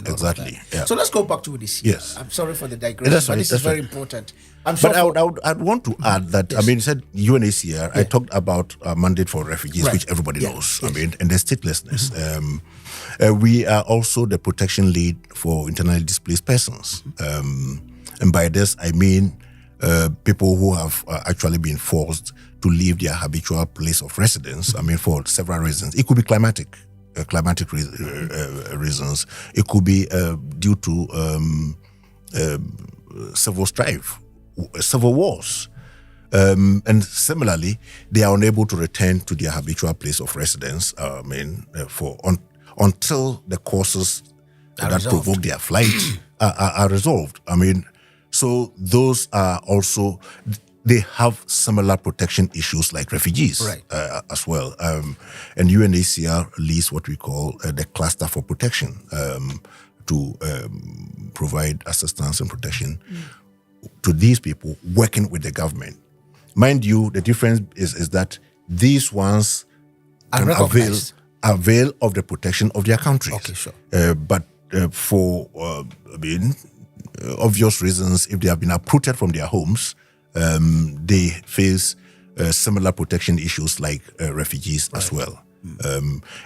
exactly. Yeah. So let's go back to UNHCR. Yes. I'm sorry for the digression, That's but right, this is that's very right. important. I'm sure But I'd want to add that, Yes. I mean, you said UNHCR, I talked about a mandate for refugees, Right. which everybody Yeah. knows, Yes. I mean, and the statelessness. We are also the protection lead for internally displaced persons. And by this, I mean people who have actually been forced to leave their habitual place of residence, I mean, for several reasons. It could be climatic reasons. It could be due to civil strife, civil wars. And similarly, they are unable to return to their habitual place of residence, until the causes that provoke their flight are resolved. I mean, so those are also, they have similar protection issues like refugees as well. And UNHCR leads what we call the cluster for protection to provide assistance and protection to these people working with the government. Mind you, the difference is that these ones can avail of the protection of their countries. Okay, sure. But for obvious reasons, if they have been uprooted from their homes, they face similar protection issues like refugees as well.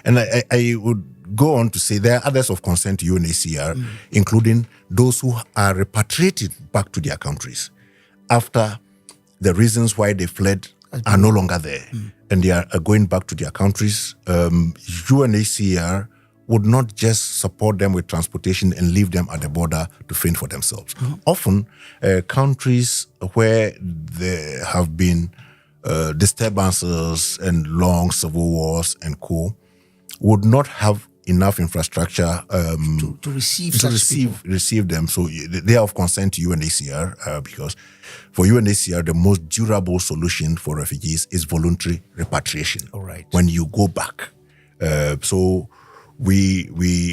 And I would go on to say there are others of concern to UNHCR, including those who are repatriated back to their countries after the reasons why they fled are no longer there, and they are going back to their countries. UNHCR would not just support them with transportation and leave them at the border to fend for themselves. Often, countries where there have been disturbances and long civil wars and co would not have enough infrastructure to receive them. So they are of concern to UNHCR because for UNHCR, the most durable solution for refugees is voluntary repatriation. All right. When you go back. So we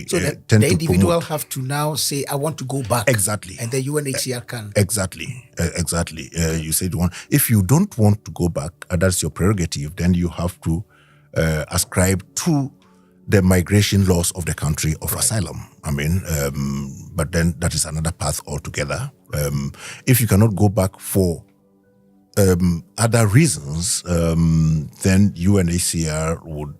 tend the to individual promote, have to now say, I want to go back. Exactly. And the UNHCR can. Exactly. You said one. If you don't want to go back, that's your prerogative, then you have to ascribe to the migration laws of the country of asylum. I mean, but then that is another path altogether. If you cannot go back for other reasons, then UNHCR would,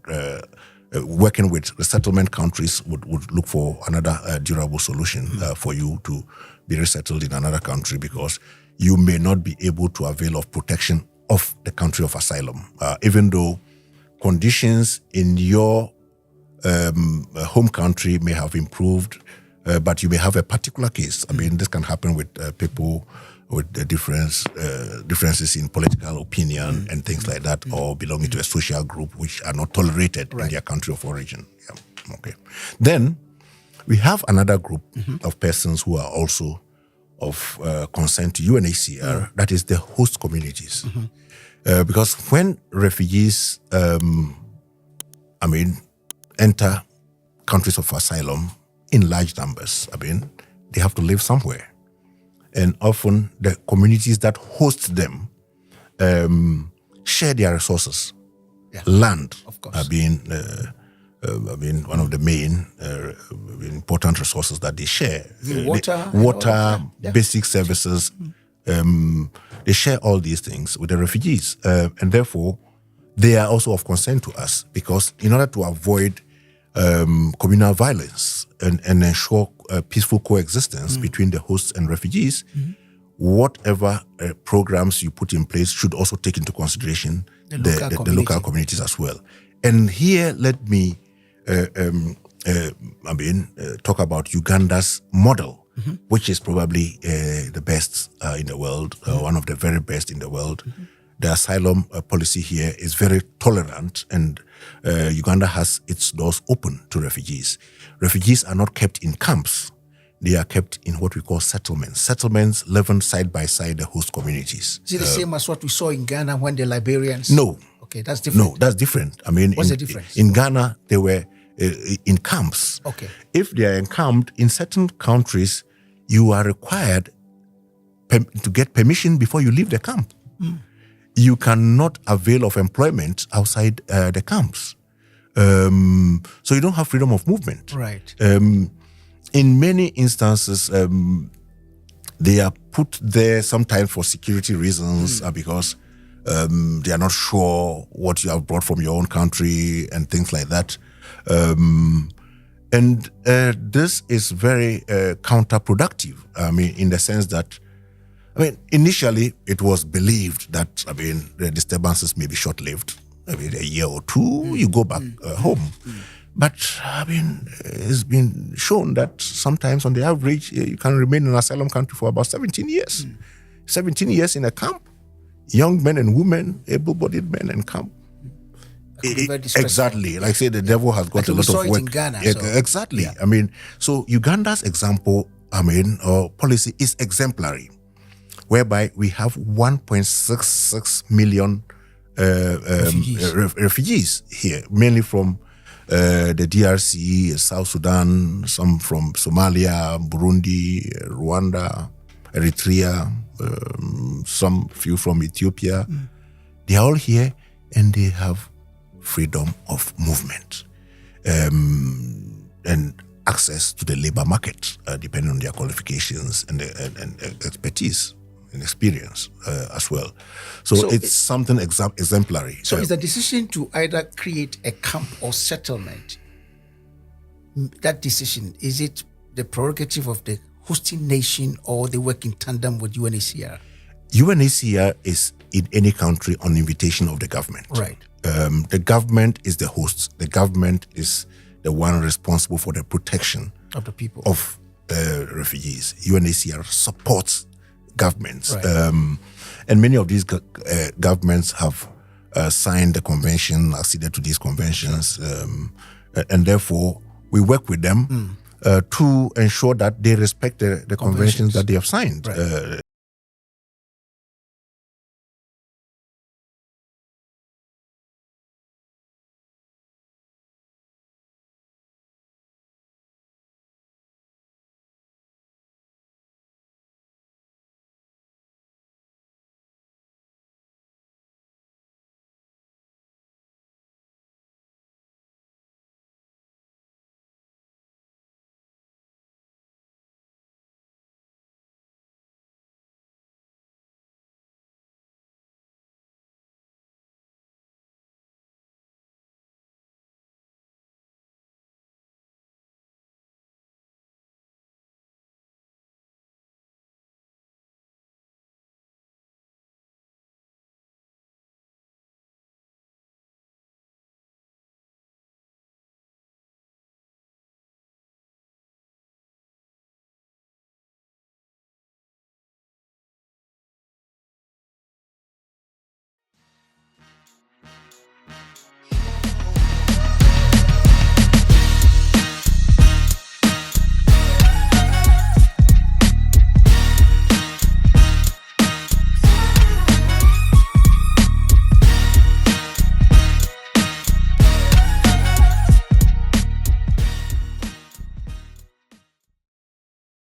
working with resettlement countries, would look for another durable solution for you to be resettled in another country, because you may not be able to avail of protection of the country of asylum, even though conditions in your home country may have improved, but you may have a particular case. I mean, this can happen with people with the differences in political opinion and things like that, or belonging to a social group which are not tolerated in their country of origin. Yeah. Okay. Then we have another group of persons who are also of concern to UNHCR, that is the host communities. Because when refugees, enter countries of asylum in large numbers, they have to live somewhere. And often the communities that host them share their resources. Land, of course, one of the main important resources that they share. Water, basic services. They share all these things with the refugees, and therefore they are also of concern to us, because in order to avoid communal violence and ensure peaceful coexistence between the hosts and refugees, whatever programs you put in place should also take into consideration the local communities as well. And here, let me talk about Uganda's model, which is probably the best in the world, one of the very best in the world. The asylum policy here is very tolerant, and Uganda has its doors open to refugees. Refugees are not kept in camps. They are kept in what we call settlements. Settlements living side by side the host communities. Is it the same as what we saw in Ghana when the Liberians? No. Okay, that's different. No, that's different. What's the difference? In Ghana, they were in camps. Okay. If they are encamped in certain countries, you are required to get permission before you leave the camp. You cannot avail of employment outside the camps. So you don't have freedom of movement. Right. in many instances, they are put there sometimes for security reasons, because they are not sure what you have brought from your own country and things like that. And this is very counterproductive. I mean, in the sense that, initially it was believed that, the disturbances may be short-lived. A year or two, you go back home. But, it's been shown that sometimes on the average, you can remain in an asylum country for about 17 years. 17 years in a camp. Young men and women, able-bodied men in camp. Exactly. Like I say, the devil has got a lot of work. In Ghana, exactly. Yeah. So Uganda's example, policy is exemplary, whereby we have 1.66 million refugees here, mainly from the DRC, South Sudan, some from Somalia, Burundi, Rwanda, Eritrea, some few from Ethiopia. They are all here, and they have freedom of movement and access to the labor market, depending on their qualifications and expertise and experience as well. So it's something exemplary. So is the decision to either create a camp or settlement, that decision, is it the prerogative of the hosting nation, or they work in tandem with UNHCR? UNHCR is in any country on invitation of the government. Right. The government is the host. The government is the one responsible for the protection of the people, of refugees. UNHCR supports governments. Right. And many of these governments have signed the convention, acceded to these conventions, and therefore we work with them to ensure that they respect the conventions that they have signed. Right.